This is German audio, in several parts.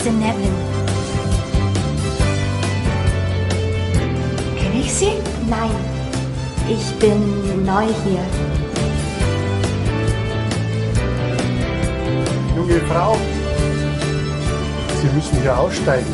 Ärztin Nevlin. Kenne ich Sie? Nein, ich bin neu hier. Junge Frau, Sie müssen hier aussteigen.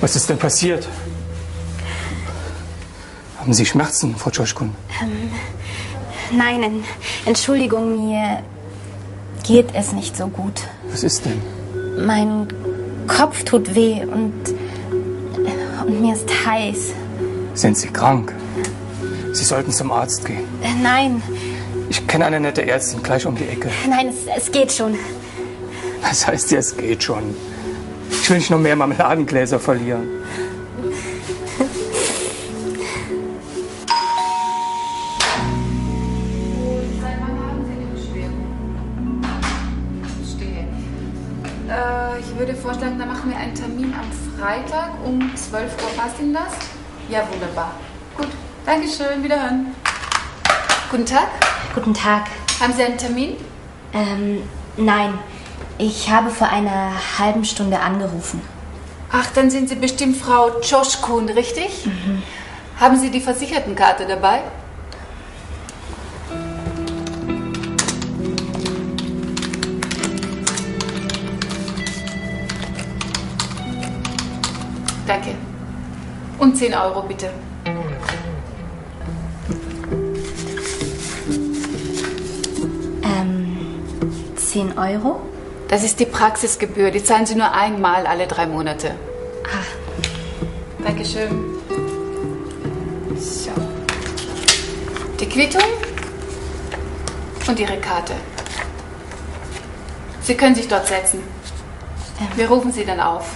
Was ist denn passiert? Haben Sie Schmerzen, Frau Tschoschkun? Nein, Entschuldigung, mir geht es nicht so gut. Was ist denn? Mein Kopf tut weh und mir ist heiß. Sind Sie krank? Sie sollten zum Arzt gehen. Nein, Ich kenne eine nette Ärztin gleich um die Ecke. nein, es geht schon. Das heißt ja, es geht schon. Ich will nicht noch mehr Marmeladengläser verlieren. Seit wann haben Sie die Beschwerden? Verstehe. Ich würde vorschlagen, da machen wir einen Termin am Freitag um 12 Uhr. Passt Ihnen das? Ja, wunderbar. Gut, Dankeschön, wiederhören. Guten Tag. Guten Tag. Haben Sie einen Termin? Nein, ich habe vor einer halben Stunde angerufen. Ach, dann sind Sie bestimmt Frau Tschoschkun, richtig? Mhm. Haben Sie die Versichertenkarte dabei? Danke. Und 10 Euro bitte. Ähm, 10 Euro? Das ist die Praxisgebühr. Die zahlen Sie nur einmal alle 3 Monate. Dankeschön. So. Die Quittung und Ihre Karte. Sie können sich dort setzen. Wir rufen Sie dann auf.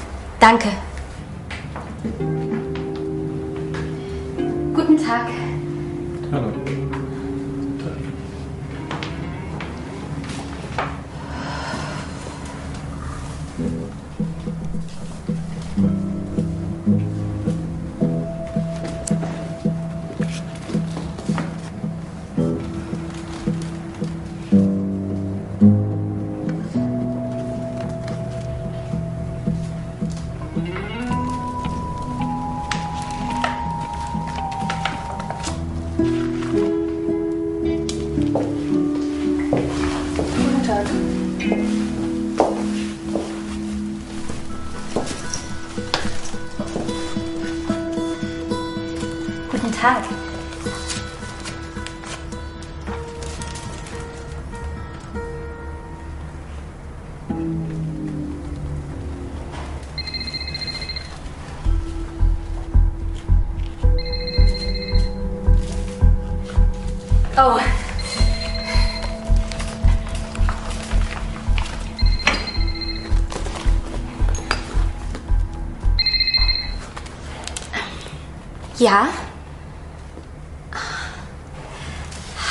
Danke. Guten Tag. Hallo. Guten Tag. Guten Tag. Oh. Ja?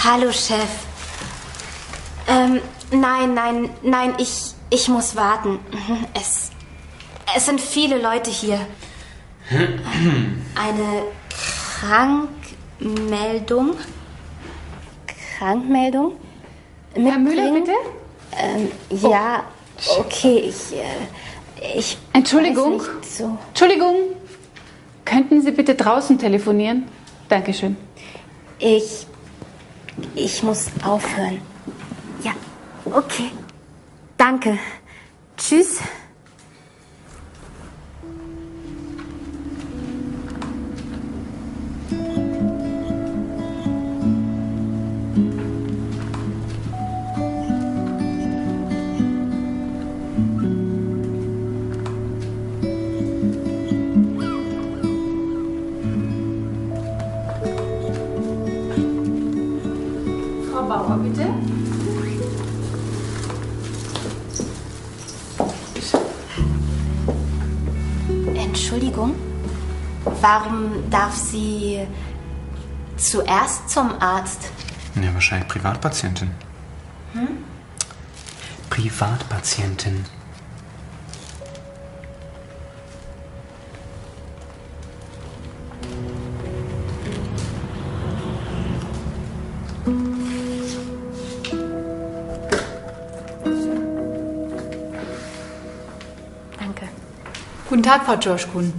Hallo, Chef. Nein, ich muss warten. Es sind viele Leute hier. Eine Krankmeldung? Herr Müller, bitte? Ja, okay, ich Entschuldigung. weiß nicht so. Entschuldigung. Könnten Sie bitte draußen telefonieren? Dankeschön. Ich muss aufhören. Ja, okay. Danke. Tschüss. Frau Bauer, bitte. Entschuldigung, warum darf sie zuerst zum Arzt? Ja, wahrscheinlich Privatpatientin. Privatpatientin. Danke. Guten Tag, Frau Joschkun.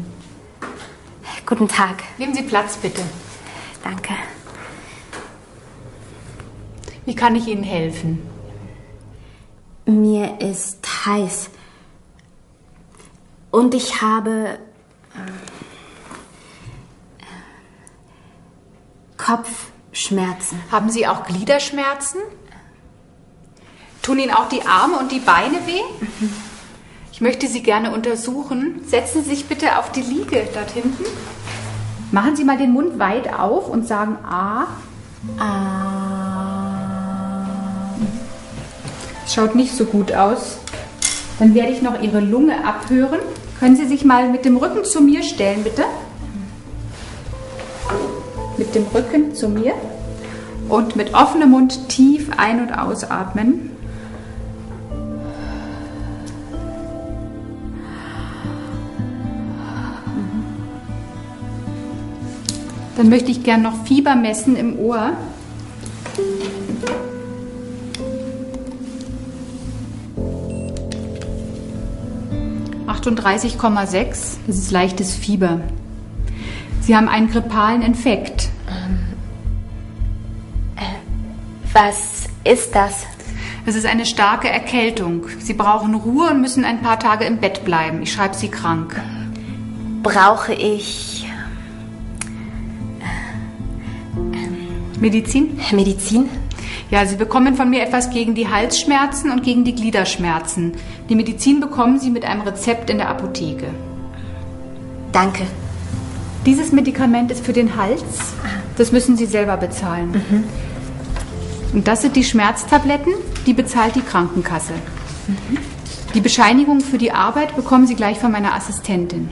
Guten Tag. Nehmen Sie Platz, bitte. Danke. Wie kann ich Ihnen helfen? Mir ist heiß. Und ich habe Kopfschmerzen. Haben Sie auch Gliederschmerzen? Tun Ihnen auch die Arme und die Beine weh? Ich möchte Sie gerne untersuchen. Setzen Sie sich bitte auf die Liege dort hinten. Machen Sie mal den Mund weit auf und sagen A. Das schaut nicht so gut aus. Dann werde ich noch Ihre Lunge abhören. Können Sie sich mal mit dem Rücken zu mir stellen, bitte? Mit dem Rücken zu mir. Und mit offenem Mund tief ein- und ausatmen. Dann möchte ich gern noch Fieber messen im Ohr. ...38,6, das ist leichtes Fieber. Sie haben einen grippalen Infekt. Was ist das? Es ist eine starke Erkältung. Sie brauchen Ruhe und müssen ein paar Tage im Bett bleiben. Ich schreibe Sie krank. Brauche ich Medizin? Medizin? Ja, Sie bekommen von mir etwas gegen die Halsschmerzen und gegen die Gliederschmerzen. Die Medizin bekommen Sie mit einem Rezept in der Apotheke. Danke. Dieses Medikament ist für den Hals. Das müssen Sie selber bezahlen. Und das sind die Schmerztabletten, die bezahlt die Krankenkasse. Die Bescheinigung für die Arbeit bekommen Sie gleich von meiner Assistentin.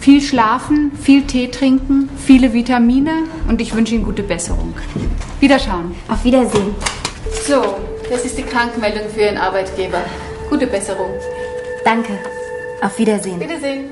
Viel schlafen, viel Tee trinken, viele Vitamine und ich wünsche Ihnen gute Besserung. Wiederschauen. Auf Wiedersehen. So, das ist die Krankmeldung für Ihren Arbeitgeber. Gute Besserung. Danke. Auf Wiedersehen. Wiedersehen.